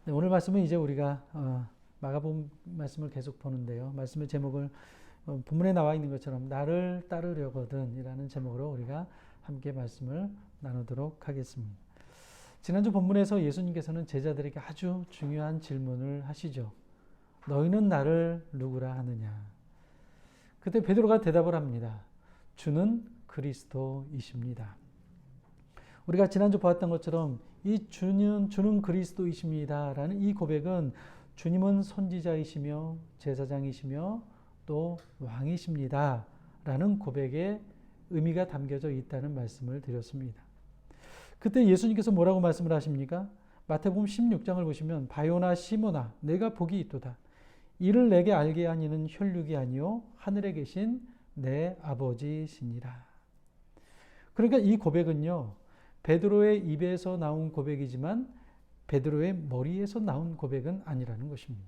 네, 오늘 말씀은 이제 우리가 마가복음 말씀을 계속 보는데요. 말씀의 제목을 본문에 나와 있는 것처럼 나를 따르려거든 이라는 제목으로 우리가 함께 말씀을 나누도록 하겠습니다. 지난주 본문에서 예수님께서는 제자들에게 아주 중요한 질문을 하시죠. 너희는 나를 누구라 하느냐? 그때 베드로가 대답을 합니다. 주는 그리스도이십니다. 우리가 지난주 보았던 것처럼 이 주는 그리스도이십니다라는 이 고백은 주님은 선지자이시며 제사장이시며 또 왕이십니다라는 고백의 의미가 담겨져 있다는 말씀을 드렸습니다. 그때 예수님께서 뭐라고 말씀을 하십니까? 마태복음 16장을 보시면 바요나 시모나 내가 복이 있도다. 이를 내게 알게 한 이는 혈육이 아니요 하늘에 계신 내 아버지시니라. 그러니까 이 고백은요. 베드로의 입에서 나온 고백이지만 베드로의 머리에서 나온 고백은 아니라는 것입니다.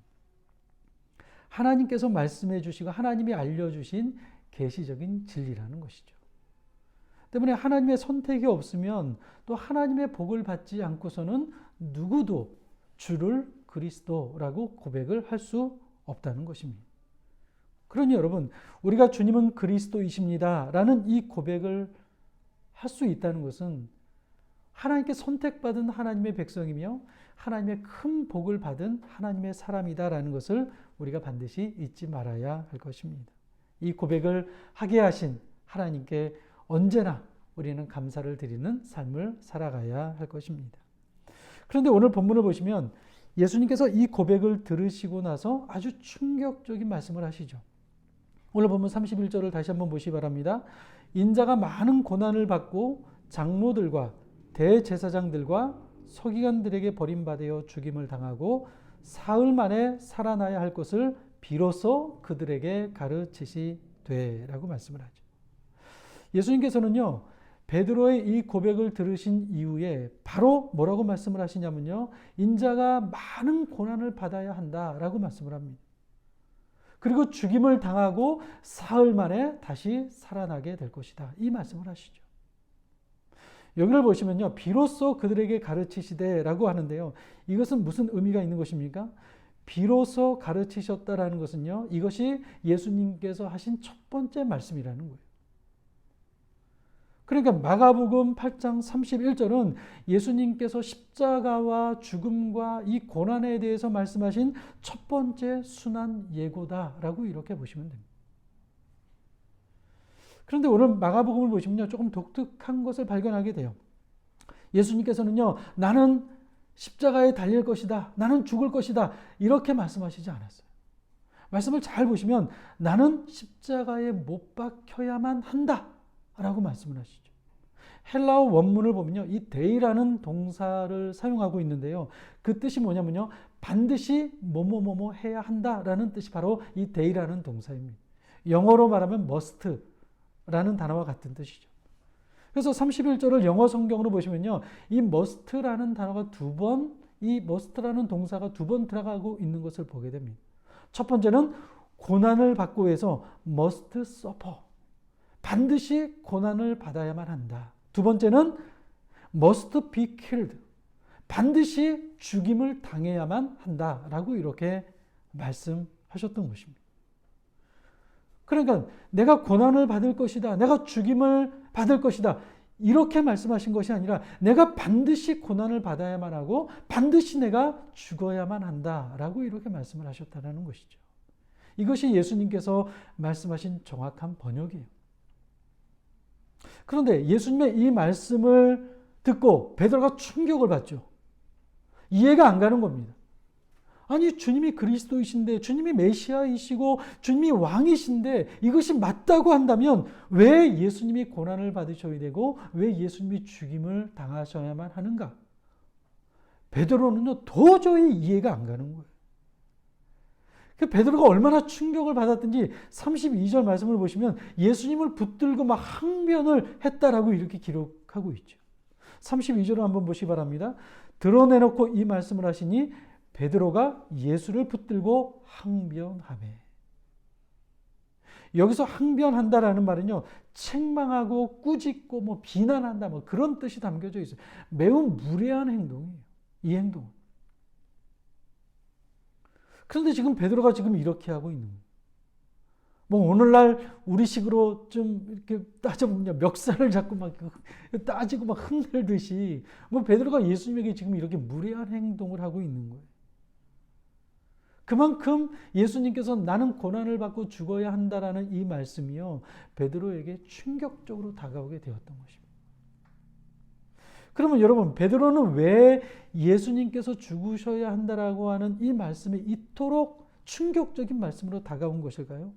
하나님께서 말씀해 주시고 하나님이 알려주신 계시적인 진리라는 것이죠. 때문에 하나님의 선택이 없으면 또 하나님의 복을 받지 않고서는 누구도 주를 그리스도라고 고백을 할 수 없다는 것입니다. 그러니 여러분, 우리가 주님은 그리스도이십니다 라는 이 고백을 할 수 있다는 것은 하나님께 선택받은 하나님의 백성이며 하나님의 큰 복을 받은 하나님의 사람이다라는 것을 우리가 반드시 잊지 말아야 할 것입니다. 이 고백을 하게 하신 하나님께 언제나 우리는 감사를 드리는 삶을 살아가야 할 것입니다. 그런데 오늘 본문을 보시면 예수님께서 이 고백을 들으시고 나서 아주 충격적인 말씀을 하시죠. 오늘 본문 31절을 다시 한번 보시기 바랍니다. 인자가 많은 고난을 받고 장로들과 대제사장들과 서기관들에게 버림받아 죽임을 당하고 사흘 만에 살아나야 할 것을 비로소 그들에게 가르치시되라고 말씀을 하죠. 예수님께서는요. 베드로의 이 고백을 들으신 이후에 바로 뭐라고 말씀을 하시냐면요. 인자가 많은 고난을 받아야 한다라고 말씀을 합니다. 그리고 죽임을 당하고 사흘 만에 다시 살아나게 될 것이다. 이 말씀을 하시죠. 여기를 보시면요. 비로소 그들에게 가르치시되라고 하는데요. 이것은 무슨 의미가 있는 것입니까? 비로소 가르치셨다라는 것은요. 이것이 예수님께서 하신 첫 번째 말씀이라는 거예요. 그러니까 마가복음 8장 31절은 예수님께서 십자가와 죽음과 이 고난에 대해서 말씀하신 첫 번째 순환 예고다라고 이렇게 보시면 됩니다. 그런데 오늘 마가복음을 보시면요. 조금 독특한 것을 발견하게 돼요. 예수님께서는요. 나는 십자가에 달릴 것이다. 나는 죽을 것이다. 이렇게 말씀하시지 않았어요. 말씀을 잘 보시면 나는 십자가에 못 박혀야만 한다. 라고 말씀을 하시죠. 헬라어 원문을 보면요. 이 데이라는 동사를 사용하고 있는데요. 그 뜻이 뭐냐면요. 반드시 뭐뭐뭐뭐 해야 한다라는 뜻이 바로 이 데이라는 동사입니다. 영어로 말하면 must 라는 단어와 같은 뜻이죠. 그래서 31절을 영어 성경으로 보시면요. 이 must라는 단어가 두 번, 이 must라는 동사가 두 번 들어가고 있는 것을 보게 됩니다. 첫 번째는 고난을 받고 해서 must suffer. 반드시 고난을 받아야만 한다. 두 번째는 must be killed. 반드시 죽임을 당해야만 한다라고 이렇게 말씀하셨던 것입니다. 그러니까 내가 고난을 받을 것이다. 내가 죽임을 받을 것이다. 이렇게 말씀하신 것이 아니라 내가 반드시 고난을 받아야만 하고 반드시 내가 죽어야만 한다라고 이렇게 말씀을 하셨다는 것이죠. 이것이 예수님께서 말씀하신 정확한 번역이에요. 그런데 예수님의 이 말씀을 듣고 베드로가 충격을 받죠. 이해가 안 가는 겁니다. 아니 주님이 그리스도이신데 주님이 메시아이시고 주님이 왕이신데 이것이 맞다고 한다면 왜 예수님이 고난을 받으셔야 되고 왜 예수님이 죽임을 당하셔야만 하는가? 베드로는요 도저히 이해가 안 가는 거예요. 베드로가 얼마나 충격을 받았든지 32절 말씀을 보시면 예수님을 붙들고 막 항변을 했다라고 이렇게 기록하고 있죠. 32절을 한번 보시기 바랍니다. 드러내놓고 이 말씀을 하시니 베드로가 예수를 붙들고 항변하매. 여기서 항변한다라는 말은요, 책망하고 꾸짖고 뭐 비난한다 뭐 그런 뜻이 담겨져 있어요. 매우 무례한 행동이에요. 이 행동은. 그런데 지금 베드로가 지금 이렇게 하고 있는 거예요. 뭐 오늘날 우리식으로 좀 이렇게 따져보면 멱살을 잡고 막 따지고 막 흔들듯이 뭐 베드로가 예수님에게 지금 이렇게 무례한 행동을 하고 있는 거예요. 그만큼 예수님께서 나는 고난을 받고 죽어야 한다라는 이 말씀이요, 베드로에게 충격적으로 다가오게 되었던 것입니다. 그러면 여러분, 베드로는 왜 예수님께서 죽으셔야 한다라고 하는 이 말씀이 이토록 충격적인 말씀으로 다가온 것일까요?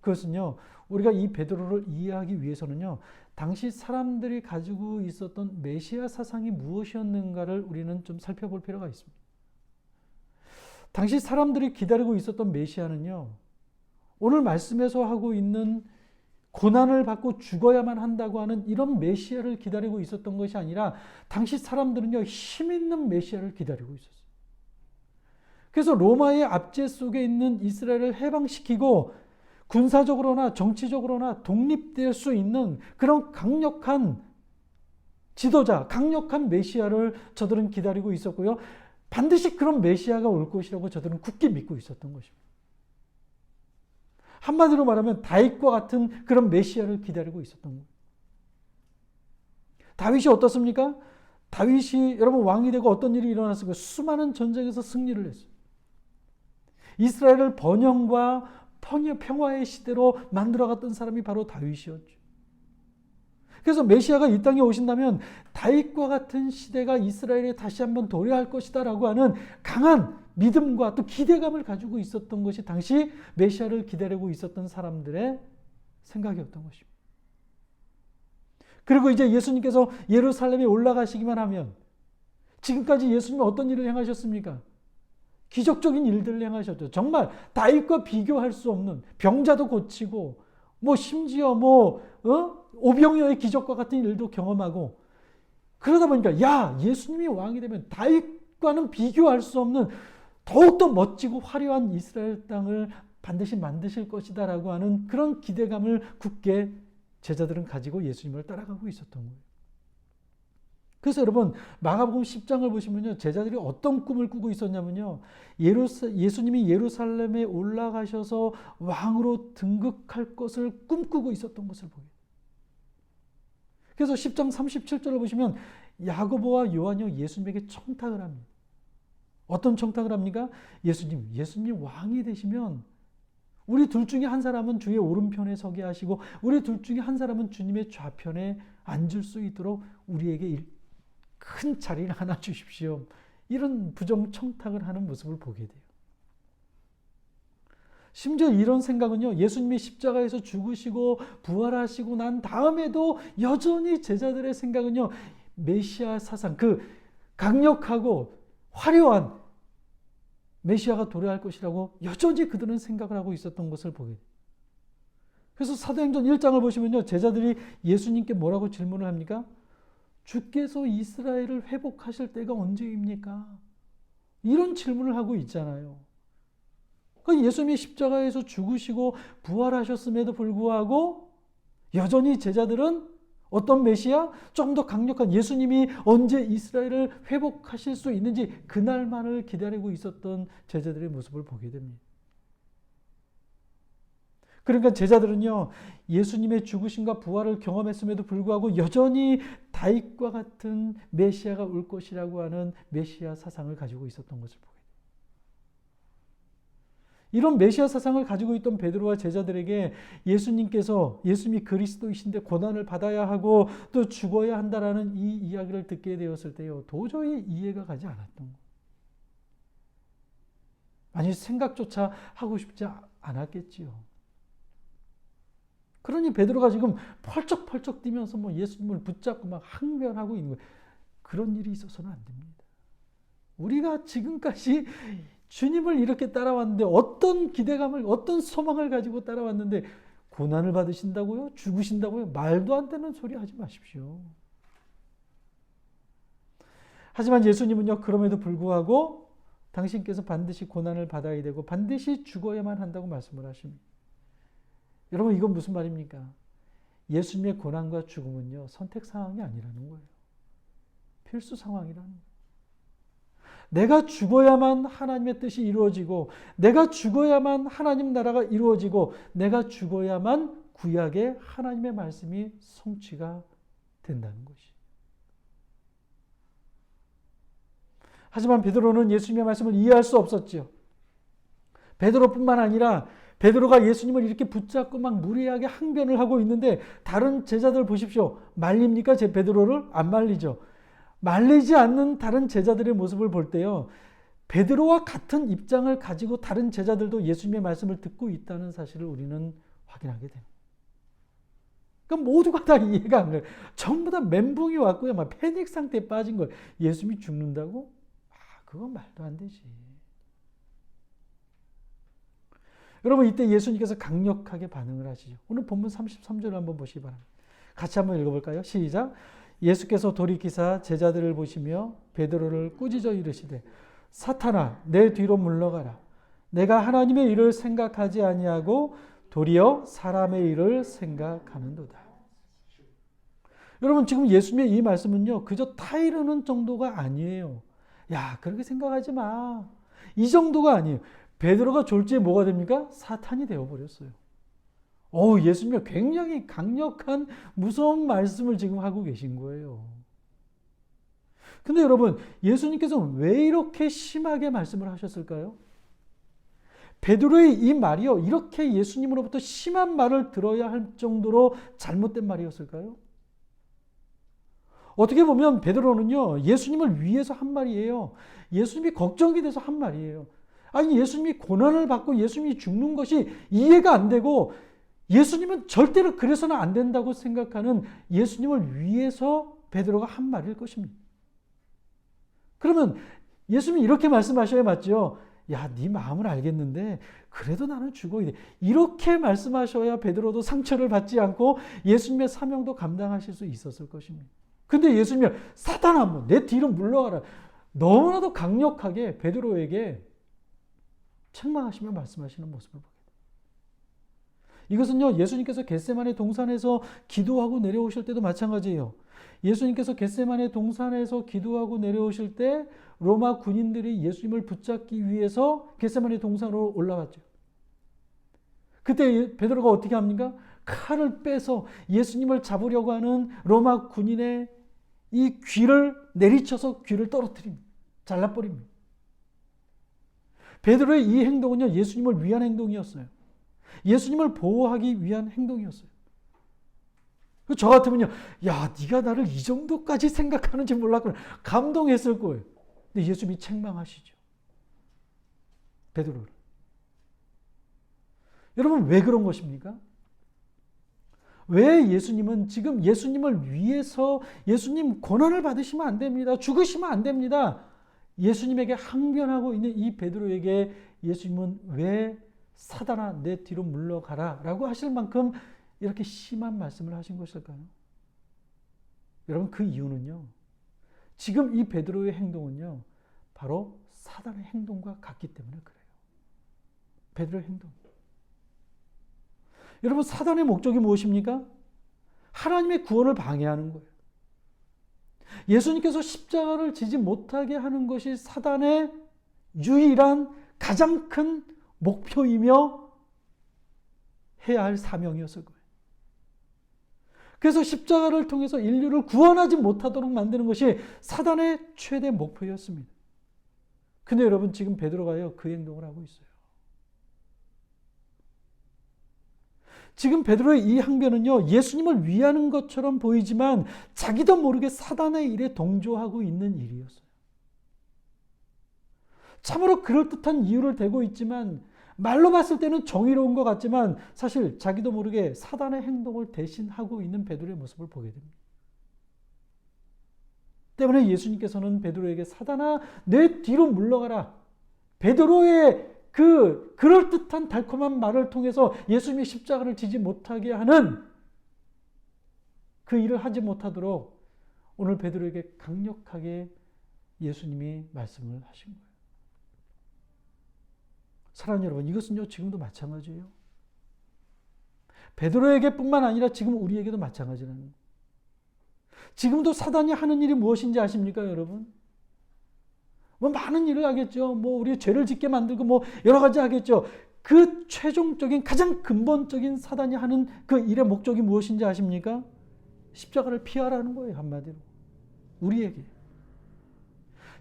그것은요, 우리가 이 베드로를 이해하기 위해서는요, 당시 사람들이 가지고 있었던 메시아 사상이 무엇이었는가를 우리는 좀 살펴볼 필요가 있습니다. 당시 사람들이 기다리고 있었던 메시아는요, 오늘 말씀에서 하고 있는 고난을 받고 죽어야만 한다고 하는 이런 메시아를 기다리고 있었던 것이 아니라 당시 사람들은요, 힘 있는 메시아를 기다리고 있었어요. 그래서 로마의 압제 속에 있는 이스라엘을 해방시키고 군사적으로나 정치적으로나 독립될 수 있는 그런 강력한 지도자, 강력한 메시아를 저들은 기다리고 있었고요. 반드시 그런 메시아가 올 것이라고 저들은 굳게 믿고 있었던 것입니다. 한마디로 말하면 다윗과 같은 그런 메시아를 기다리고 있었던 거예요. 다윗이 어떻습니까? 다윗이 여러분 왕이 되고 어떤 일이 일어났습니까? 수많은 전쟁에서 승리를 했어요. 이스라엘을 번영과 평화의 시대로 만들어갔던 사람이 바로 다윗이었죠. 그래서 메시아가 이 땅에 오신다면 다윗과 같은 시대가 이스라엘에 다시 한번 도래할 것이다 라고 하는 강한 믿음과 또 기대감을 가지고 있었던 것이 당시 메시아를 기다리고 있었던 사람들의 생각이었던 것입니다. 그리고 이제 예수님께서 예루살렘에 올라가시기만 하면, 지금까지 예수님은 어떤 일을 행하셨습니까? 기적적인 일들을 행하셨죠. 정말 다윗과 비교할 수 없는, 병자도 고치고 뭐 심지어 오병이어의 기적과 같은 일도 경험하고, 그러다 보니까 야, 예수님이 왕이 되면 다윗과는 비교할 수 없는 더욱더 멋지고 화려한 이스라엘 땅을 반드시 만드실 것이다 라고 하는 그런 기대감을 굳게 제자들은 가지고 예수님을 따라가고 있었던 거예요. 그래서 여러분, 마가복음 10장을 보시면요, 제자들이 어떤 꿈을 꾸고 있었냐면요, 예수님이 예루살렘에 올라가셔서 왕으로 등극할 것을 꿈꾸고 있었던 것을 보게 돼요. 그래서 10장 37절을 보시면 야고보와 요한이 예수님에게 청탁을 합니다. 어떤 청탁을 합니까? 예수님 왕이 되시면 우리 둘 중에 한 사람은 주의 오른편에 서게 하시고 우리 둘 중에 한 사람은 주님의 좌편에 앉을 수 있도록 우리에게 큰 자리를 하나 주십시오. 이런 부정 청탁을 하는 모습을 보게 돼요. 심지어 이런 생각은요, 예수님이 십자가에서 죽으시고 부활하시고 난 다음에도 여전히 제자들의 생각은요, 메시아 사상, 그 강력하고 화려한 메시아가 도래할 것이라고 여전히 그들은 생각을 하고 있었던 것을 보게 돼요. 그래서 사도행전 1장을 보시면요, 제자들이 예수님께 뭐라고 질문을 합니까? 주께서 이스라엘을 회복하실 때가 언제입니까? 이런 질문을 하고 있잖아요. 그러니까 예수님이 십자가에서 죽으시고 부활하셨음에도 불구하고 여전히 제자들은 어떤 메시아? 좀 더 강력한 예수님이 언제 이스라엘을 회복하실 수 있는지 그날만을 기다리고 있었던 제자들의 모습을 보게 됩니다. 그러니까 제자들은요, 예수님의 죽으심과 부활을 경험했음에도 불구하고 여전히 다윗과 같은 메시아가 올 것이라고 하는 메시아 사상을 가지고 있었던 것을 보게 돼요. 이런 메시아 사상을 가지고 있던 베드로와 제자들에게 예수님이 그리스도이신데 고난을 받아야 하고 또 죽어야 한다라는 이 이야기를 듣게 되었을 때요, 도저히 이해가 가지 않았던 거예요. 아니, 생각조차 하고 싶지 않았겠지요. 그러니 베드로가 지금 펄쩍펄쩍 뛰면서 예수님을 붙잡고 막 항변하고 있는 거예요. 그런 일이 있어서는 안 됩니다. 우리가 지금까지 주님을 이렇게 따라왔는데 어떤 기대감을, 어떤 소망을 가지고 따라왔는데 고난을 받으신다고요? 죽으신다고요? 말도 안 되는 소리 하지 마십시오. 하지만 예수님은요, 그럼에도 불구하고 당신께서 반드시 고난을 받아야 되고 반드시 죽어야만 한다고 말씀을 하십니다. 여러분, 이건 무슨 말입니까? 예수님의 고난과 죽음은요, 선택 상황이 아니라는 거예요. 필수 상황이라는 거예요. 내가 죽어야만 하나님의 뜻이 이루어지고, 내가 죽어야만 하나님 나라가 이루어지고, 내가 죽어야만 구약의 하나님의 말씀이 성취가 된다는 것이. 하지만 베드로는 예수님의 말씀을 이해할 수 없었죠. 베드로뿐만 아니라 베드로가 예수님을 이렇게 붙잡고 막 무리하게 항변을 하고 있는데 다른 제자들 보십시오. 말립니까? 제 베드로를? 안 말리죠. 말리지 않는 다른 제자들의 모습을 볼 때요. 베드로와 같은 입장을 가지고 다른 제자들도 예수님의 말씀을 듣고 있다는 사실을 우리는 확인하게 됩니다. 그러니까 모두가 다 이해가 안 가요. 전부 다 멘붕이 왔고요. 막 패닉 상태에 빠진 거예요. 예수님이 죽는다고? 그건 말도 안 되지. 여러분 이때 예수님께서 강력하게 반응을 하시죠. 오늘 본문 33절을 한번 보시기 바랍니다. 같이 한번 읽어볼까요? 시작. 예수께서 돌이키사 제자들을 보시며 베드로를 꾸짖어 이르시되 사탄아 내 뒤로 물러가라. 내가 하나님의 일을 생각하지 아니하고 도리어 사람의 일을 생각하는도다. 여러분 지금 예수님의 이 말씀은요. 그저 타이르는 정도가 아니에요. 야 그렇게 생각하지 마. 이 정도가 아니에요. 베드로가 졸지에 뭐가 됩니까? 사탄이 되어버렸어요. 예수님이 굉장히 강력한 무서운 말씀을 지금 하고 계신 거예요. 근데 여러분 예수님께서 왜 이렇게 심하게 말씀을 하셨을까요? 베드로의 이 말이요. 이렇게 예수님으로부터 심한 말을 들어야 할 정도로 잘못된 말이었을까요? 어떻게 보면 베드로는요. 예수님을 위해서 한 말이에요. 예수님이 걱정이 돼서 한 말이에요. 아니 예수님이 고난을 받고 예수님이 죽는 것이 이해가 안 되고 예수님은 절대로 그래서는 안 된다고 생각하는 예수님을 위해서 베드로가 한 말일 것입니다. 그러면 예수님이 이렇게 말씀하셔야 맞죠. 야, 네 마음을 알겠는데 그래도 나는 죽어야 돼. 이렇게 말씀하셔야 베드로도 상처를 받지 않고 예수님의 사명도 감당하실 수 있었을 것입니다. 근데 예수님이 사탄아 한번 내 뒤로 물러가라. 너무나도 강력하게 베드로에게 책망하시며 말씀하시는 모습을 보게 됩니다. 이것은요. 예수님께서 겟세마네 동산에서 기도하고 내려오실 때도 마찬가지예요. 예수님께서 겟세마네 동산에서 기도하고 내려오실 때 로마 군인들이 예수님을 붙잡기 위해서 겟세마네 동산으로 올라갔죠. 그때 베드로가 어떻게 합니까? 칼을 빼서 예수님을 잡으려고 하는 로마 군인의 이 귀를 내리쳐서 귀를 떨어뜨립니다. 잘라버립니다. 베드로의 이 행동은요. 예수님을 위한 행동이었어요. 예수님을 보호하기 위한 행동이었어요. 저 같으면요. 야, 네가 나를 이 정도까지 생각하는지 몰랐구나. 감동했을 거예요. 근데 예수님이 책망하시죠. 베드로를. 여러분 왜 그런 것입니까? 왜 예수님은 지금 예수님을 위해서 예수님 고난을 받으시면 안 됩니다. 죽으시면 안 됩니다. 예수님에게 항변하고 있는 이 베드로에게 예수님은 왜 사단아 내 뒤로 물러가라 라고 하실 만큼 이렇게 심한 말씀을 하신 것일까요? 여러분 그 이유는요. 지금 이 베드로의 행동은요. 바로 사단의 행동과 같기 때문에 그래요. 베드로의 행동. 여러분 사단의 목적이 무엇입니까? 하나님의 구원을 방해하는 거예요. 예수님께서 십자가를 지지 못하게 하는 것이 사단의 유일한 가장 큰 목표이며 해야 할 사명이었을 거예요. 그래서 십자가를 통해서 인류를 구원하지 못하도록 만드는 것이 사단의 최대 목표였습니다. 근데 여러분 지금 베드로가요 그 행동을 하고 있어요. 지금 베드로의 이 항변은요 예수님을 위하는 것처럼 보이지만 자기도 모르게 사단의 일에 동조하고 있는 일이었어요. 참으로 그럴듯한 이유를 대고 있지만 말로 봤을 때는 정의로운 것 같지만 사실 자기도 모르게 사단의 행동을 대신하고 있는 베드로의 모습을 보게 됩니다. 때문에 예수님께서는 베드로에게 사단아 내 뒤로 물러가라. 베드로의 그 그럴듯한 달콤한 말을 통해서 예수님이 십자가를 지지 못하게 하는 그 일을 하지 못하도록 오늘 베드로에게 강력하게 예수님이 말씀을 하신 거예요. 사랑하는 여러분, 이것은요 지금도 마찬가지예요. 베드로에게뿐만 아니라 지금 우리에게도 마찬가지라는 거예요. 지금도 사단이 하는 일이 무엇인지 아십니까, 여러분? 뭐 많은 일을 하겠죠. 뭐 우리 죄를 짓게 만들고 뭐 여러 가지 하겠죠. 그 최종적인 가장 근본적인 사단이 하는 그 일의 목적이 무엇인지 아십니까? 십자가를 피하라는 거예요. 한마디로. 우리에게.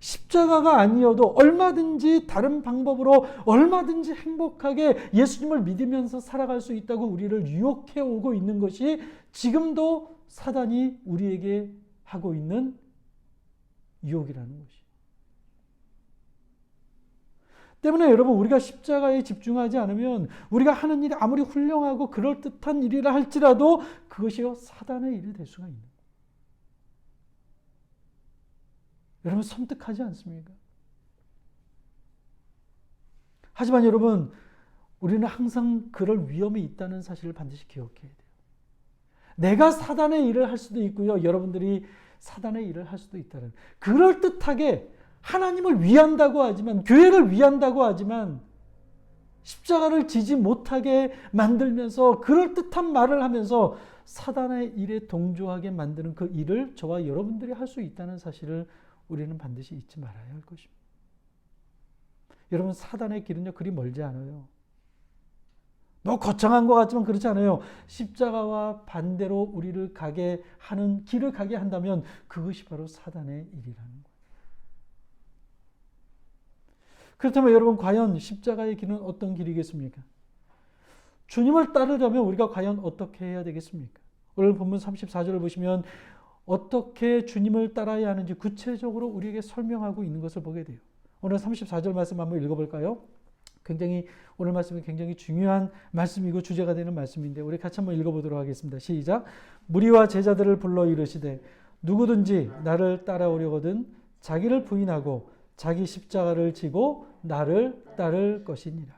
십자가가 아니어도 얼마든지 다른 방법으로 얼마든지 행복하게 예수님을 믿으면서 살아갈 수 있다고 우리를 유혹해 오고 있는 것이 지금도 사단이 우리에게 하고 있는 유혹이라는 것이. 때문에 여러분, 우리가 십자가에 집중하지 않으면 우리가 하는 일이 아무리 훌륭하고 그럴듯한 일이라 할지라도 그것이 사단의 일이 될 수가 있는 거예요. 여러분, 섬뜩하지 않습니까? 하지만 여러분, 우리는 항상 그럴 위험이 있다는 사실을 반드시 기억해야 돼요. 내가 사단의 일을 할 수도 있고요. 여러분들이 사단의 일을 할 수도 있다는. 그럴듯하게 하나님을 위한다고 하지만, 교회를 위한다고 하지만 십자가를 지지 못하게 만들면서 그럴듯한 말을 하면서 사단의 일에 동조하게 만드는 그 일을 저와 여러분들이 할 수 있다는 사실을 우리는 반드시 잊지 말아야 할 것입니다. 여러분, 사단의 길은요, 그리 멀지 않아요. 뭐 거창한 것 같지만 그렇지 않아요. 십자가와 반대로 우리를 가게 하는, 길을 가게 한다면 그것이 바로 사단의 일이라는 거예요. 그렇다면 여러분, 과연 십자가의 길은 어떤 길이겠습니까? 주님을 따르려면 우리가 과연 어떻게 해야 되겠습니까? 오늘 본문 34절을 보시면 어떻게 주님을 따라야 하는지 구체적으로 우리에게 설명하고 있는 것을 보게 돼요. 오늘 34절 말씀 한번 읽어볼까요? 오늘 말씀은 굉장히 중요한 말씀이고 주제가 되는 말씀인데 우리 같이 한번 읽어보도록 하겠습니다. 시작. 무리와 제자들을 불러 이르시되 누구든지 나를 따라오려거든 자기를 부인하고 자기 십자가를 지고 나를 따를 것이니라.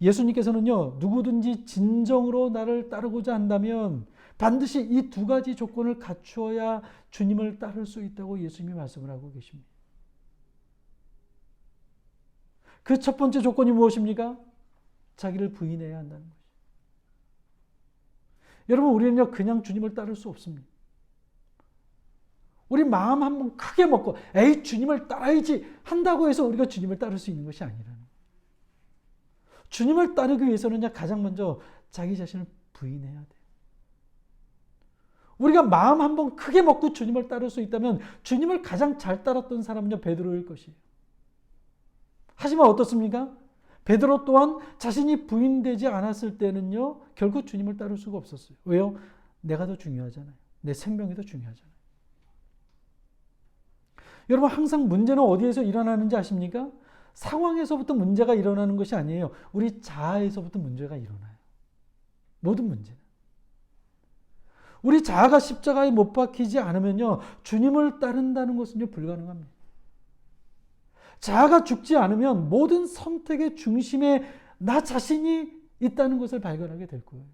예수님께서는요, 누구든지 진정으로 나를 따르고자 한다면 반드시 이 두 가지 조건을 갖추어야 주님을 따를 수 있다고 예수님이 말씀을 하고 계십니다. 그 첫 번째 조건이 무엇입니까? 자기를 부인해야 한다는 것이죠. 여러분, 우리는요, 그냥 주님을 따를 수 없습니다. 우리 마음 한번 크게 먹고 에이 주님을 따라야지 한다고 해서 우리가 주님을 따를 수 있는 것이 아니라는 거예요. 주님을 따르기 위해서는 가장 먼저 자기 자신을 부인해야 돼요. 우리가 마음 한번 크게 먹고 주님을 따를 수 있다면 주님을 가장 잘 따랐던 사람은요, 베드로일 것이에요. 하지만 어떻습니까? 베드로 또한 자신이 부인되지 않았을 때는요, 결국 주님을 따를 수가 없었어요. 왜요? 내가 더 중요하잖아요. 내 생명이 더 중요하잖아요. 여러분, 항상 문제는 어디에서 일어나는지 아십니까? 상황에서부터 문제가 일어나는 것이 아니에요. 우리 자아에서부터 문제가 일어나요. 모든 문제는. 우리 자아가 십자가에 못 박히지 않으면요, 주님을 따른다는 것은요, 불가능합니다. 자아가 죽지 않으면 모든 선택의 중심에 나 자신이 있다는 것을 발견하게 될 거예요.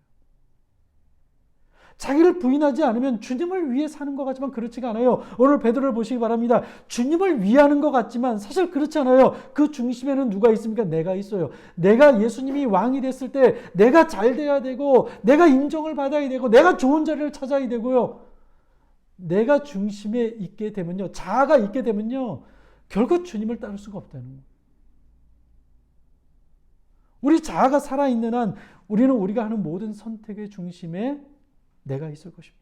자기를 부인하지 않으면 주님을 위해 사는 것 같지만 그렇지가 않아요. 오늘 베드로를 보시기 바랍니다. 주님을 위하는 것 같지만 사실 그렇지 않아요. 그 중심에는 누가 있습니까? 내가 있어요. 내가 예수님이 왕이 됐을 때 내가 잘 돼야 되고 내가 인정을 받아야 되고 내가 좋은 자리를 찾아야 되고요. 내가 중심에 있게 되면요. 자아가 있게 되면요. 결국 주님을 따를 수가 없다는 거예요. 우리 자아가 살아있는 한 우리는 우리가 하는 모든 선택의 중심에 내가 있을 것입니다.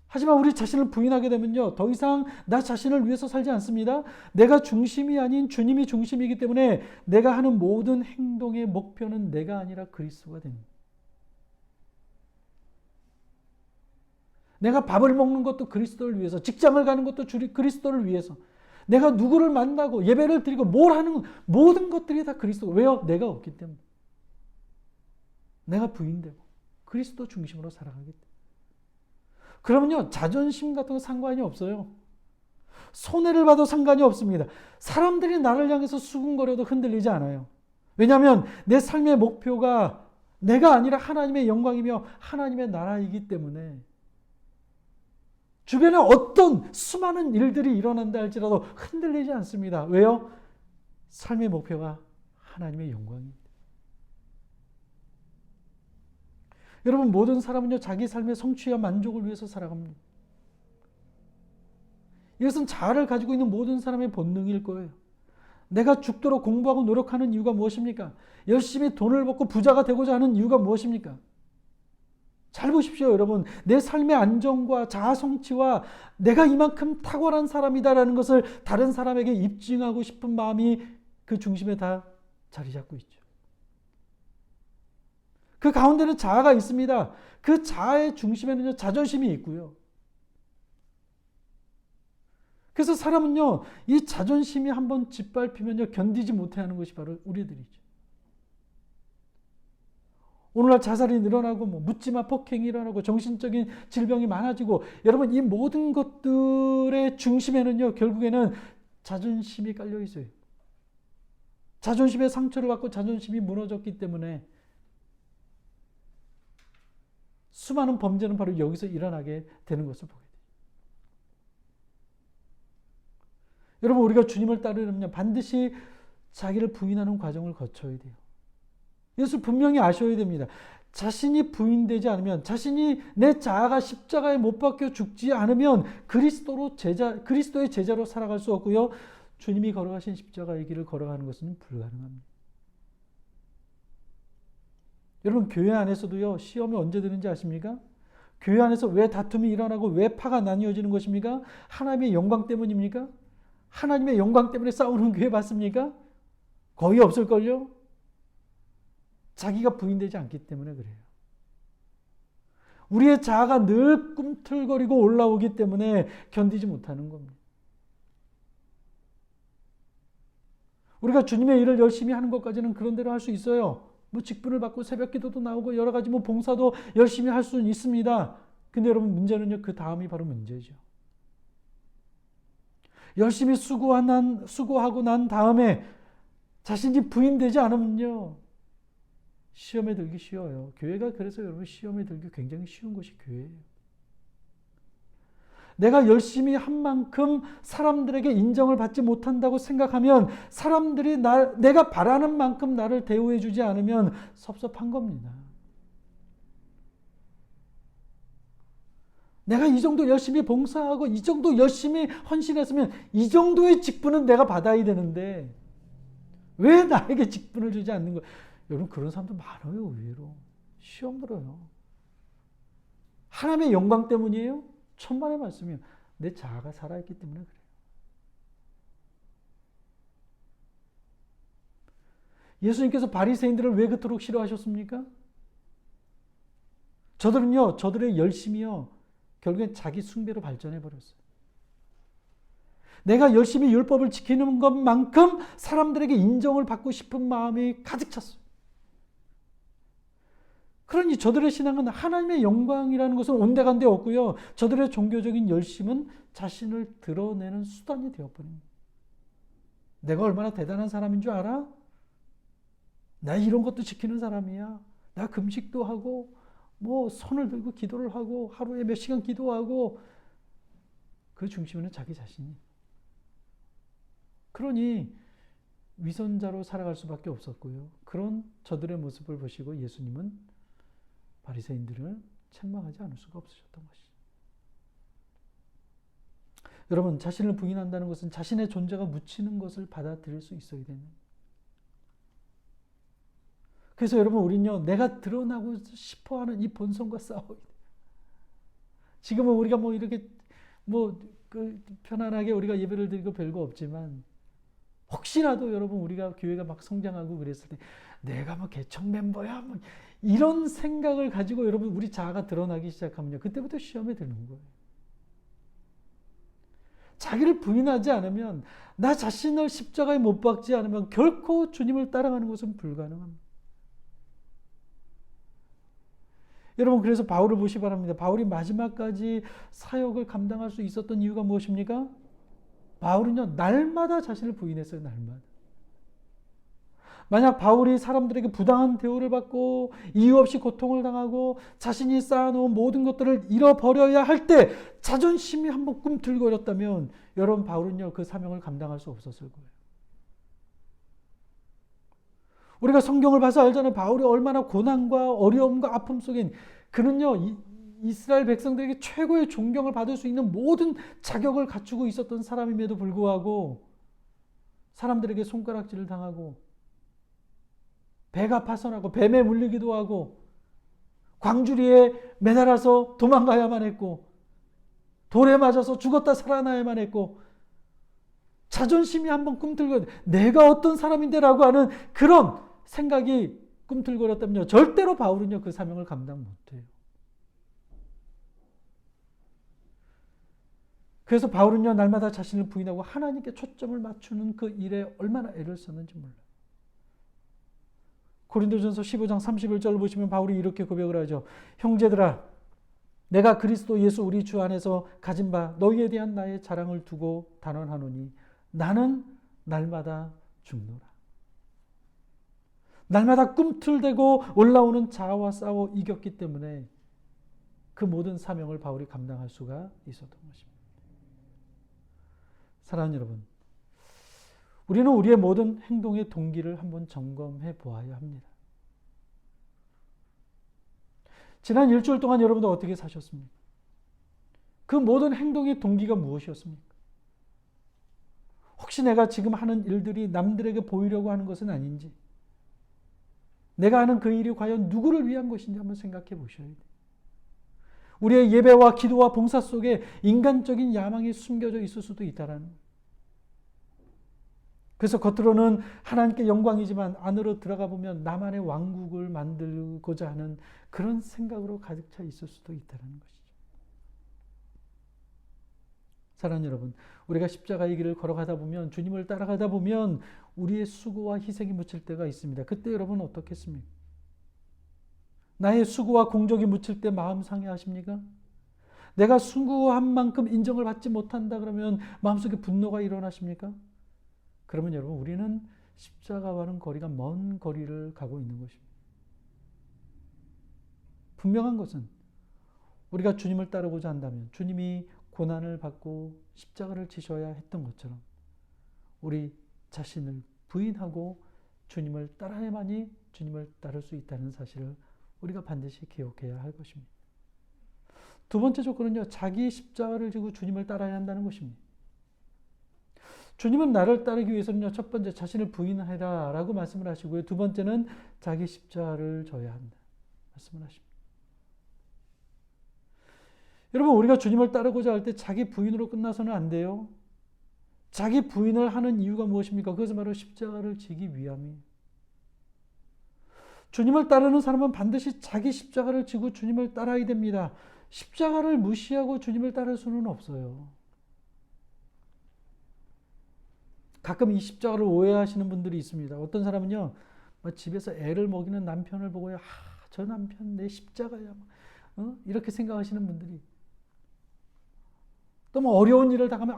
하지만 우리 자신을 부인하게 되면요, 더 이상 나 자신을 위해서 살지 않습니다. 내가 중심이 아닌 주님이 중심이기 때문에 내가 하는 모든 행동의 목표는 내가 아니라 그리스도가 됩니다. 내가 밥을 먹는 것도 그리스도를 위해서, 직장을 가는 것도 그리스도를 위해서, 내가 누구를 만나고 예배를 드리고 뭘 하는 모든 것들이 다 그리스도. 왜요? 내가 없기 때문에. 내가 부인되고 그리스도 중심으로 살아가기 때문에. 그러면요, 자존심 같은 거 상관이 없어요. 손해를 봐도 상관이 없습니다. 사람들이 나를 향해서 수군거려도 흔들리지 않아요. 왜냐하면 내 삶의 목표가 내가 아니라 하나님의 영광이며 하나님의 나라이기 때문에 주변에 어떤 수많은 일들이 일어난다 할지라도 흔들리지 않습니다. 왜요? 삶의 목표가 하나님의 영광입니다. 여러분, 모든 사람은요, 자기 삶의 성취와 만족을 위해서 살아갑니다. 이것은 자아를 가지고 있는 모든 사람의 본능일 거예요. 내가 죽도록 공부하고 노력하는 이유가 무엇입니까? 열심히 돈을 벌고 부자가 되고자 하는 이유가 무엇입니까? 잘 보십시오, 여러분. 내 삶의 안정과 자아 성취와 내가 이만큼 탁월한 사람이다라는 것을 다른 사람에게 입증하고 싶은 마음이 그 중심에 다 자리 잡고 있죠. 그 가운데는 자아가 있습니다. 그 자아의 중심에는 자존심이 있고요. 그래서 사람은요, 이 자존심이 한번 짓밟히면요, 견디지 못하는 것이 바로 우리들이죠. 오늘날 자살이 늘어나고 묻지마 폭행이 일어나고 정신적인 질병이 많아지고, 여러분 이 모든 것들의 중심에는요, 결국에는 자존심이 깔려 있어요. 자존심의 상처를 받고 자존심이 무너졌기 때문에 수많은 범죄는 바로 여기서 일어나게 되는 것을 보게 돼요. 여러분, 우리가 주님을 따르려면 반드시 자기를 부인하는 과정을 거쳐야 돼요. 이것을 분명히 아셔야 됩니다. 자신이 부인되지 않으면, 자신이 내 자아가 십자가에 못 박혀 죽지 않으면 그리스도의 제자로 살아갈 수 없고요. 주님이 걸어가신 십자가의 길을 걸어가는 것은 불가능합니다. 여러분, 교회 안에서도요, 시험이 언제 드는지 아십니까? 교회 안에서 왜 다툼이 일어나고 왜 파가 나뉘어지는 것입니까? 하나님의 영광 때문입니까? 하나님의 영광 때문에 싸우는 교회 봤습니까? 거의 없을걸요? 자기가 부인되지 않기 때문에 그래요. 우리의 자아가 늘 꿈틀거리고 올라오기 때문에 견디지 못하는 겁니다. 우리가 주님의 일을 열심히 하는 것까지는 그런 대로 할 수 있어요. 직분을 받고 새벽 기도도 나오고 여러 가지 봉사도 열심히 할 수는 있습니다. 근데 여러분, 문제는요, 그 다음이 바로 문제죠. 열심히 수고하고 난 다음에 자신이 부인되지 않으면요, 시험에 들기 쉬워요. 교회가 그래서 여러분 시험에 들기 굉장히 쉬운 것이 교회예요. 내가 열심히 한 만큼 사람들에게 인정을 받지 못한다고 생각하면, 사람들이 내가 바라는 만큼 나를 대우해 주지 않으면 섭섭한 겁니다. 내가 이 정도 열심히 봉사하고 이 정도 열심히 헌신했으면 이 정도의 직분은 내가 받아야 되는데 왜 나에게 직분을 주지 않는 거예요? 여러분, 그런 사람도 많아요. 의외로 시험 들어요. 하나님의 영광 때문이에요? 천만의 말씀이에요. 내 자아가 살아있기 때문에 그래요. 예수님께서 바리새인들을 왜 그토록 싫어하셨습니까? 저들의 열심이요, 결국엔 자기 숭배로 발전해 버렸어요. 내가 열심히 율법을 지키는 것만큼 사람들에게 인정을 받고 싶은 마음이 가득 찼어요. 그러니 저들의 신앙은 하나님의 영광이라는 것은 온데간데 없고요, 저들의 종교적인 열심은 자신을 드러내는 수단이 되어버립니다. 내가 얼마나 대단한 사람인 줄 알아? 나 이런 것도 지키는 사람이야. 나 금식도 하고 손을 들고 기도를 하고 하루에 몇 시간 기도하고, 그 중심에는 자기 자신이. 그러니 위선자로 살아갈 수밖에 없었고요. 그런 저들의 모습을 보시고 예수님은 바리새인들을 책망하지 않을 수가 없으셨던 것이죠. 여러분, 자신을 부인한다는 것은 자신의 존재가 묻히는 것을 받아들일 수 있어야 됩니다. 그래서 여러분, 우리는요, 내가 드러나고 싶어하는 이 본성과 싸워야 돼요. 지금은 우리가 이렇게 편안하게 우리가 예배를 드리고 별거 없지만, 혹시라도 여러분, 우리가 교회가 막 성장하고 그랬을 때 내가 개척 멤버야 이런 생각을 가지고 여러분, 우리 자아가 드러나기 시작하면요, 그때부터 시험에 드는 거예요. 자기를 부인하지 않으면, 나 자신을 십자가에 못 박지 않으면 결코 주님을 따라가는 것은 불가능합니다. 여러분, 그래서 바울을 보시 바랍니다. 바울이 마지막까지 사역을 감당할 수 있었던 이유가 무엇입니까? 바울은요, 날마다 자신을 부인했어요. 날마다. 만약 바울이 사람들에게 부당한 대우를 받고 이유 없이 고통을 당하고 자신이 쌓아놓은 모든 것들을 잃어버려야 할 때 자존심이 한번 꿈틀거렸다면, 여러분, 바울은요, 그 사명을 감당할 수 없었을 거예요. 우리가 성경을 봐서 알잖아요. 바울이 얼마나 고난과 어려움과 아픔 속에, 그는요, 이스라엘 백성들에게 최고의 존경을 받을 수 있는 모든 자격을 갖추고 있었던 사람임에도 불구하고 사람들에게 손가락질을 당하고 배가 파손하고 뱀에 물리기도 하고 광주리에 매달아서 도망가야만 했고 돌에 맞아서 죽었다 살아나야만 했고 자존심이 한번 꿈틀거려 내가 어떤 사람인데라고 하는 그런 생각이 꿈틀거렸다면요. 절대로 바울은요. 그 사명을 감당 못해요. 그래서 바울은요. 날마다 자신을 부인하고 하나님께 초점을 맞추는 그 일에 얼마나 애를 썼는지 몰라요. 고린도전서 15장 31절을 보시면 바울이 이렇게 고백을 하죠. 형제들아 내가 그리스도 예수 우리 주 안에서 가진 바 너희에 대한 나의 자랑을 두고 단언하노니 나는 날마다 죽노라. 날마다 꿈틀대고 올라오는 자아와 싸워 이겼기 때문에 그 모든 사명을 바울이 감당할 수가 있었던 것입니다. 사랑하는 여러분, 우리는 우리의 모든 행동의 동기를 한번 점검해 보아야 합니다. 지난 일주일 동안 여러분들 어떻게 사셨습니까? 그 모든 행동의 동기가 무엇이었습니까? 혹시 내가 지금 하는 일들이 남들에게 보이려고 하는 것은 아닌지, 내가 하는 그 일이 과연 누구를 위한 것인지 한번 생각해 보셔야 돼요. 우리의 예배와 기도와 봉사 속에 인간적인 야망이 숨겨져 있을 수도 있다라는 거예요. 그래서 겉으로는 하나님께 영광이지만 안으로 들어가 보면 나만의 왕국을 만들고자 하는 그런 생각으로 가득 차 있을 수도 있다는 것이죠. 사랑하는 여러분, 우리가 십자가의 길을 걸어가다 보면 주님을 따라가다 보면 우리의 수고와 희생이 묻힐 때가 있습니다. 그때 여러분은 어떻겠습니까? 나의 수고와 공적이 묻힐 때 마음 상해하십니까? 내가 수고한 만큼 인정을 받지 못한다 그러면 마음속에 분노가 일어나십니까? 그러면 여러분 우리는 십자가와는 거리가 먼 거리를 가고 있는 것입니다. 분명한 것은 우리가 주님을 따르고자 한다면 주님이 고난을 받고 십자가를 지셔야 했던 것처럼 우리 자신을 부인하고 주님을 따라야만이 주님을 따를 수 있다는 사실을 우리가 반드시 기억해야 할 것입니다. 두 번째 조건은요. 자기 십자가를 지고 주님을 따라야 한다는 것입니다. 주님은 나를 따르기 위해서는요. 첫 번째 자신을 부인해라 라고 말씀을 하시고요. 두 번째는 자기 십자가를 져야 한다 말씀을 하십니다. 여러분 우리가 주님을 따르고자 할 때 자기 부인으로 끝나서는 안 돼요. 자기 부인을 하는 이유가 무엇입니까? 그것은 바로 십자가를 지기 위함이에요. 주님을 따르는 사람은 반드시 자기 십자가를 지고 주님을 따라야 됩니다. 십자가를 무시하고 주님을 따를 수는 없어요. 가끔 이 십자가를 오해하시는 분들이 있습니다. 어떤 사람은요, 집에서 애를 먹이는 남편을 보고요, 저 남편 내 십자가야, 이렇게 생각하시는 분들이. 또 뭐 어려운 일을 당하면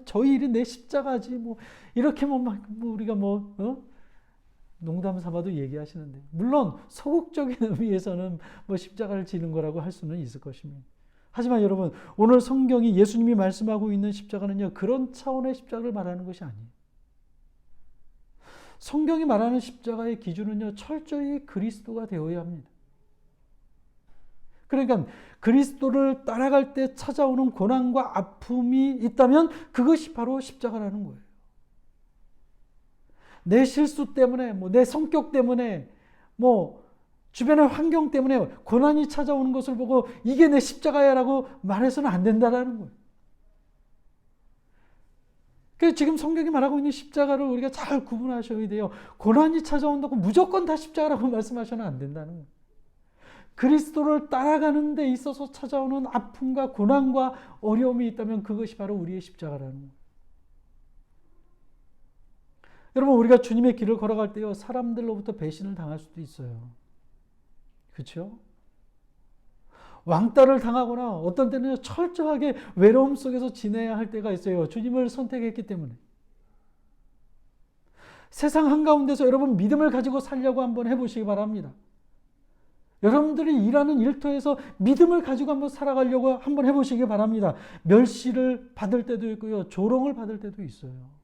저 일이 내 십자가지, 이렇게 우리가 농담 삼아도 얘기하시는데, 물론 소극적인 의미에서는 십자가를 지는 거라고 할 수는 있을 것입니다. 하지만 여러분, 오늘 성경이 예수님이 말씀하고 있는 십자가는요, 그런 차원의 십자가를 말하는 것이 아니에요. 성경이 말하는 십자가의 기준은요, 철저히 그리스도가 되어야 합니다. 그러니까 그리스도를 따라갈 때 찾아오는 고난과 아픔이 있다면 그것이 바로 십자가라는 거예요. 내 실수 때문에, 내 성격 때문에, 주변의 환경 때문에 고난이 찾아오는 것을 보고 이게 내 십자가야라고 말해서는 안 된다는 거예요. 그래서 지금 성경이 말하고 있는 십자가를 우리가 잘 구분하셔야 돼요. 고난이 찾아온다고 무조건 다 십자가라고 말씀하셔는 안 된다는 거예요. 그리스도를 따라가는 데 있어서 찾아오는 아픔과 고난과 어려움이 있다면 그것이 바로 우리의 십자가라는 거예요. 여러분 우리가 주님의 길을 걸어갈 때요. 사람들로부터 배신을 당할 수도 있어요. 그렇죠? 왕따를 당하거나 어떤 때는 철저하게 외로움 속에서 지내야 할 때가 있어요. 주님을 선택했기 때문에. 세상 한가운데서 여러분 믿음을 가지고 살려고 한번 해보시기 바랍니다. 여러분들이 일하는 일터에서 믿음을 가지고 한번 살아가려고 한번 해보시기 바랍니다. 멸시를 받을 때도 있고요. 조롱을 받을 때도 있어요.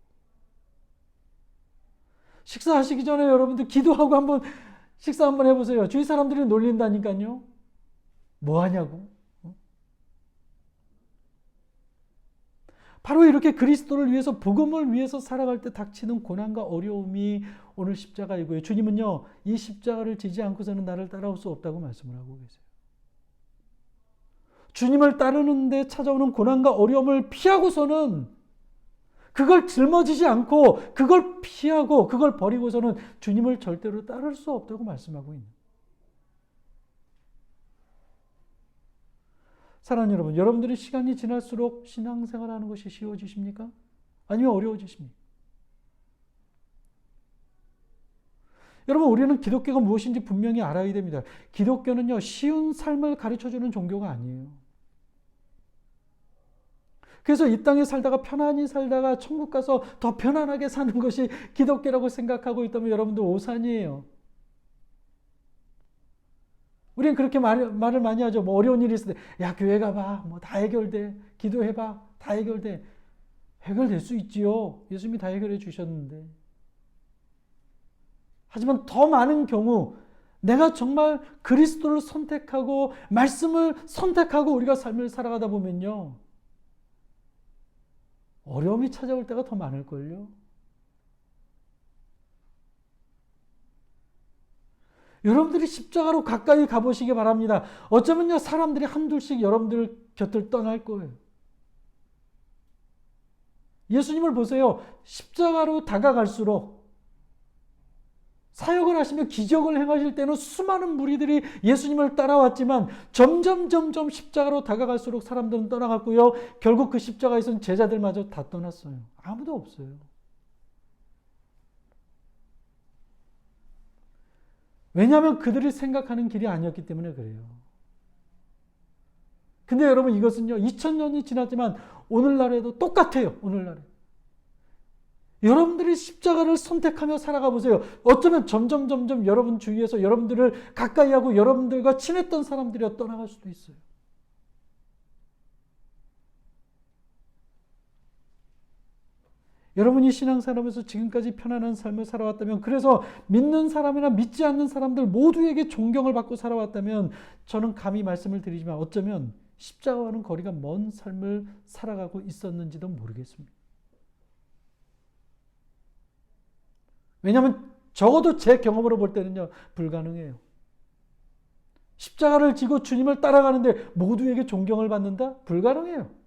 식사하시기 전에 여러분들 기도하고 식사 한번 해보세요. 주위 사람들이 놀린다니까요. 뭐 하냐고. 바로 이렇게 그리스도를 위해서, 복음을 위해서 살아갈 때 닥치는 고난과 어려움이 오늘 십자가이고요. 주님은요, 이 십자가를 지지 않고서는 나를 따라올 수 없다고 말씀을 하고 계세요. 주님을 따르는데 찾아오는 고난과 어려움을 피하고서는, 그걸 짊어지지 않고 그걸 피하고 그걸 버리고서는 주님을 절대로 따를 수 없다고 말씀하고 있는. 사랑하는 여러분, 여러분들이 시간이 지날수록 신앙생활하는 것이 쉬워지십니까? 아니면 어려워지십니까? 여러분, 우리는 기독교가 무엇인지 분명히 알아야 됩니다. 기독교는요, 쉬운 삶을 가르쳐주는 종교가 아니에요. 그래서 이 땅에 살다가 편안히 살다가 천국 가서 더 편안하게 사는 것이 기독교라고 생각하고 있다면 여러분들 오산이에요. 우리는 그렇게 말을 많이 하죠. 뭐 어려운 일이 있을 때, 야, 교회 가봐. 뭐 다 해결돼. 기도해봐. 다 해결돼. 해결될 수 있지요. 예수님이 다 해결해 주셨는데. 하지만 더 많은 경우, 내가 정말 그리스도를 선택하고 말씀을 선택하고 우리가 삶을 살아가다 보면요, 어려움이 찾아올 때가 더 많을걸요. 여러분들이 십자가로 가까이 가보시기 바랍니다. 어쩌면요, 사람들이 한둘씩 여러분들 곁을 떠날 거예요. 예수님을 보세요. 십자가로 다가갈수록, 사역을 하시며 기적을 행하실 때는 수많은 무리들이 예수님을 따라왔지만 점점 십자가로 다가갈수록 사람들은 떠나갔고요. 결국 그 십자가에서는 제자들마저 다 떠났어요. 아무도 없어요. 왜냐하면 그들이 생각하는 길이 아니었기 때문에 그래요. 근데 여러분, 이것은요, 2000년이 지났지만 오늘날에도 똑같아요. 오늘날에. 여러분들이 십자가를 선택하며 살아가 보세요. 어쩌면 점점 여러분 주위에서 여러분들을 가까이 하고 여러분들과 친했던 사람들이 떠나갈 수도 있어요. 여러분이 신앙생활하면서 지금까지 편안한 삶을 살아왔다면, 그래서 믿는 사람이나 믿지 않는 사람들 모두에게 존경을 받고 살아왔다면, 저는 감히 말씀을 드리지만 어쩌면 십자가와는 거리가 먼 삶을 살아가고 있었는지도 모르겠습니다. 왜냐하면 적어도 제 경험으로 볼 때는요, 불가능해요. 십자가를 지고 주님을 따라가는데 모두에게 존경을 받는다? 불가능해요.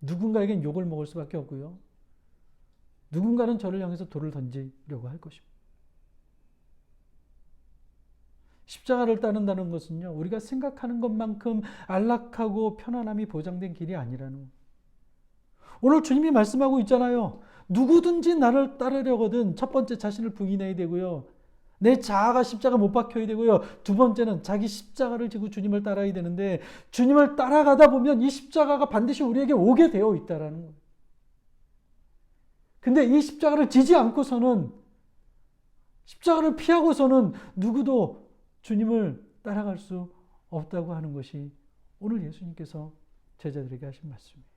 누군가에겐 욕을 먹을 수밖에 없고요. 누군가는 저를 향해서 돌을 던지려고 할 것입니다. 십자가를 따른다는 것은요, 우리가 생각하는 것만큼 안락하고 편안함이 보장된 길이 아니라는 거예요. 오늘 주님이 말씀하고 있잖아요. 누구든지 나를 따르려거든 첫 번째 자신을 부인해야 되고요. 내 자아가 십자가 못 박혀야 되고요. 두 번째는 자기 십자가를 지고 주님을 따라야 되는데, 주님을 따라가다 보면 이 십자가가 반드시 우리에게 오게 되어 있다라는 거예요. 근데 이 십자가를 지지 않고서는, 십자가를 피하고서는 누구도 주님을 따라갈 수 없다고 하는 것이 오늘 예수님께서 제자들에게 하신 말씀입니다.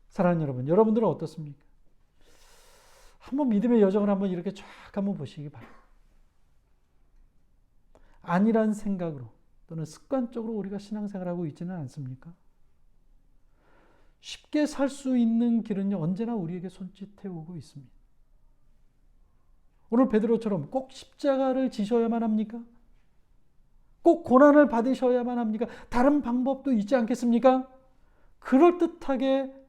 사랑하는 여러분, 여러분들은 어떻습니까? 한번 믿음의 여정을 한번 이렇게 쫙 한번 보시기 바랍니다. 아니란 생각으로 또는 습관적으로 우리가 신앙생활하고 있지는 않습니까? 쉽게 살 수 있는 길은요, 언제나 우리에게 손짓해 오고 있습니다. 오늘 베드로처럼 꼭 십자가를 지셔야만 합니까? 꼭 고난을 받으셔야만 합니까? 다른 방법도 있지 않겠습니까? 그럴듯하게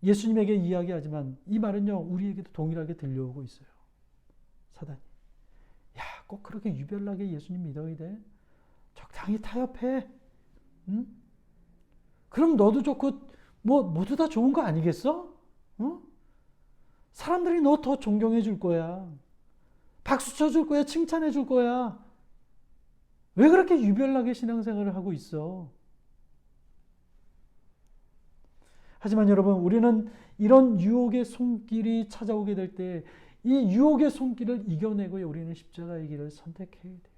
예수님에게 이야기하지만 이 말은요, 우리에게도 동일하게 들려오고 있어요. 사단이. 야, 꼭 그렇게 유별나게 예수님 믿어야 돼? 적당히 타협해. 응? 그럼 너도 좋고 뭐 모두 다 좋은 거 아니겠어? 응? 사람들이 너 더 존경해 줄 거야. 박수 쳐 줄 거야. 칭찬해 줄 거야. 왜 그렇게 유별나게 신앙생활을 하고 있어? 하지만 여러분, 우리는 이런 유혹의 손길이 찾아오게 될 때 이 유혹의 손길을 이겨내고요, 우리는 십자가의 길을 선택해야 돼요.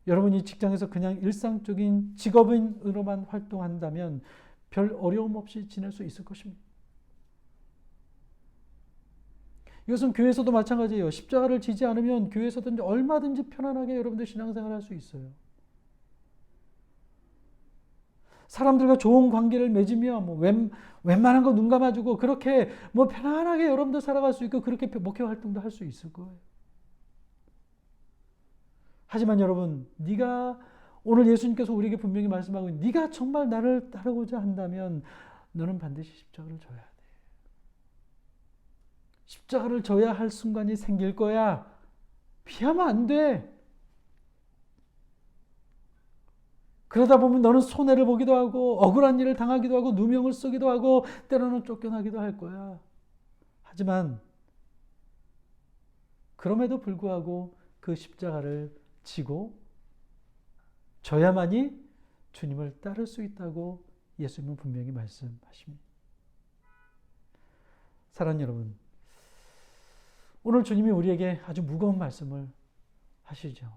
여러분이 직장에서 그냥 일상적인 직업인으로만 활동한다면 별 어려움 없이 지낼 수 있을 것입니다. 이것은 교회에서도 마찬가지예요. 십자가를 지지 않으면 교회에서든지 얼마든지 편안하게 여러분들 신앙생활을 할 수 있어요. 사람들과 좋은 관계를 맺으며 뭐 웬만한 거 눈 감아주고 그렇게 뭐 편안하게 여러분들 살아갈 수 있고 그렇게 목회 활동도 할 수 있을 거예요. 하지만 여러분, 네가 오늘 예수님께서 우리에게 분명히 말씀하고 네가 정말 나를 따르고자 한다면 너는 반드시 십자가를 져야 돼. 십자가를 져야 할 순간이 생길 거야. 피하면 안 돼. 그러다 보면 너는 손해를 보기도 하고 억울한 일을 당하기도 하고 누명을 쓰기도 하고 때로는 쫓겨나기도 할 거야. 하지만 그럼에도 불구하고 그 십자가를 지고 져야만이 주님을 따를 수 있다고 예수님은 분명히 말씀하십니다. 사랑하는 여러분, 오늘 주님이 우리에게 아주 무거운 말씀을 하시죠.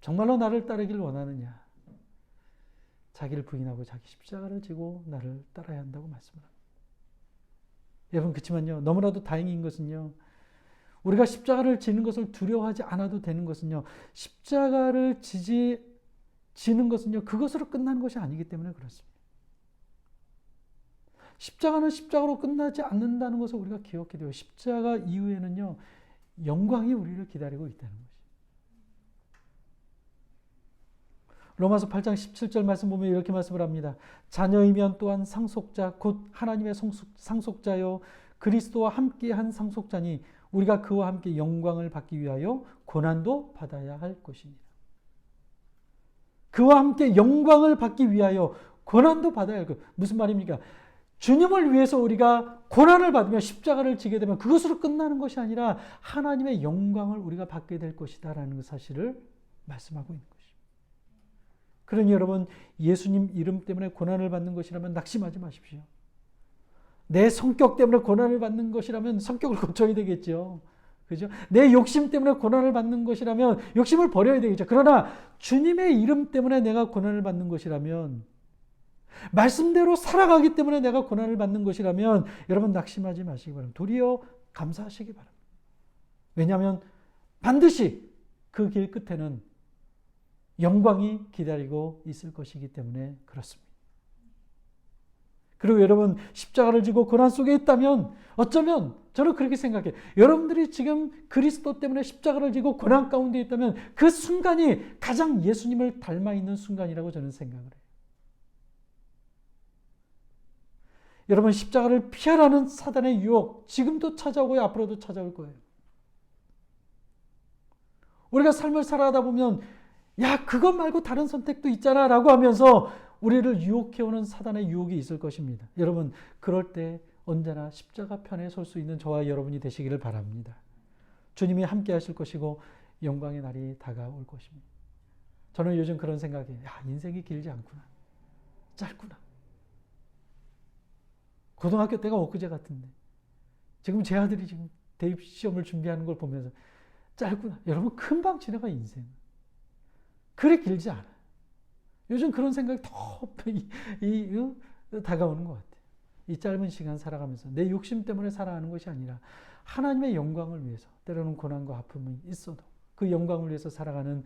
정말로 나를 따르길 원하느냐? 자기를 부인하고 자기 십자가를 지고 나를 따라야 한다고 말씀을 합니다. 여러분, 그렇지만요, 너무나도 다행인 것은요, 우리가 십자가를 지는 것을 두려워하지 않아도 되는 것은요, 십자가를 지는 것은요, 그것으로 끝나는 것이 아니기 때문에 그렇습니다. 십자가는 십자가로 끝나지 않는다는 것을 우리가 기억해야 돼요. 십자가 이후에는요, 영광이 우리를 기다리고 있다는 것이죠. 로마서 8장 17절 말씀 보면 이렇게 말씀을 합니다. 자녀이면 또한 상속자 곧 하나님의 상속자요 그리스도와 함께한 상속자니 우리가 그와 함께 영광을 받기 위하여 고난도 받아야 할 것이니라. 그와 함께 영광을 받기 위하여 고난도 받아야 할 것. 무슨 말입니까? 주님을 위해서 우리가 고난을 받으며 십자가를 지게 되면 그것으로 끝나는 것이 아니라 하나님의 영광을 우리가 받게 될 것이다라는 사실을 말씀하고 있는 것입니다. 그러니 여러분, 예수님 이름 때문에 고난을 받는 것이라면 낙심하지 마십시오. 내 성격 때문에 고난을 받는 것이라면 성격을 고쳐야 되겠죠. 그죠? 내 욕심 때문에 고난을 받는 것이라면 욕심을 버려야 되겠죠. 그러나 주님의 이름 때문에 내가 고난을 받는 것이라면, 말씀대로 살아가기 때문에 내가 고난을 받는 것이라면 여러분 낙심하지 마시기 바랍니다. 도리어 감사하시기 바랍니다. 왜냐하면 반드시 그 길 끝에는 영광이 기다리고 있을 것이기 때문에 그렇습니다. 그리고 여러분, 십자가를 지고 고난 속에 있다면 어쩌면 저는 그렇게 생각해요. 여러분들이 지금 그리스도 때문에 십자가를 지고 고난 가운데 있다면 그 순간이 가장 예수님을 닮아 있는 순간이라고 저는 생각을 해요. 여러분, 십자가를 피하라는 사단의 유혹 지금도 찾아오고 앞으로도 찾아올 거예요. 우리가 삶을 살아가다 보면 야, 그것 말고 다른 선택도 있잖아 라고 하면서 우리를 유혹해오는 사단의 유혹이 있을 것입니다. 여러분, 그럴 때 언제나 십자가 편에 설 수 있는 저와 여러분이 되시기를 바랍니다. 주님이 함께 하실 것이고 영광의 날이 다가올 것입니다. 저는 요즘 그런 생각이에요. 야, 인생이 길지 않구나. 짧구나. 고등학교 때가 엊그제 같은데 지금 제 아들이 지금 대입 시험을 준비하는 걸 보면서 짧구나. 여러분, 금방 지나가 인생. 그래 길지 않아요. 요즘 그런 생각이 더 다가오는 것 같아요. 이 짧은 시간 살아가면서 내 욕심 때문에 살아가는 것이 아니라 하나님의 영광을 위해서, 때로는 고난과 아픔이 있어도 그 영광을 위해서 살아가는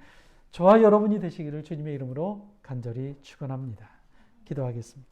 저와 여러분이 되시기를 주님의 이름으로 간절히 축원합니다. 기도하겠습니다.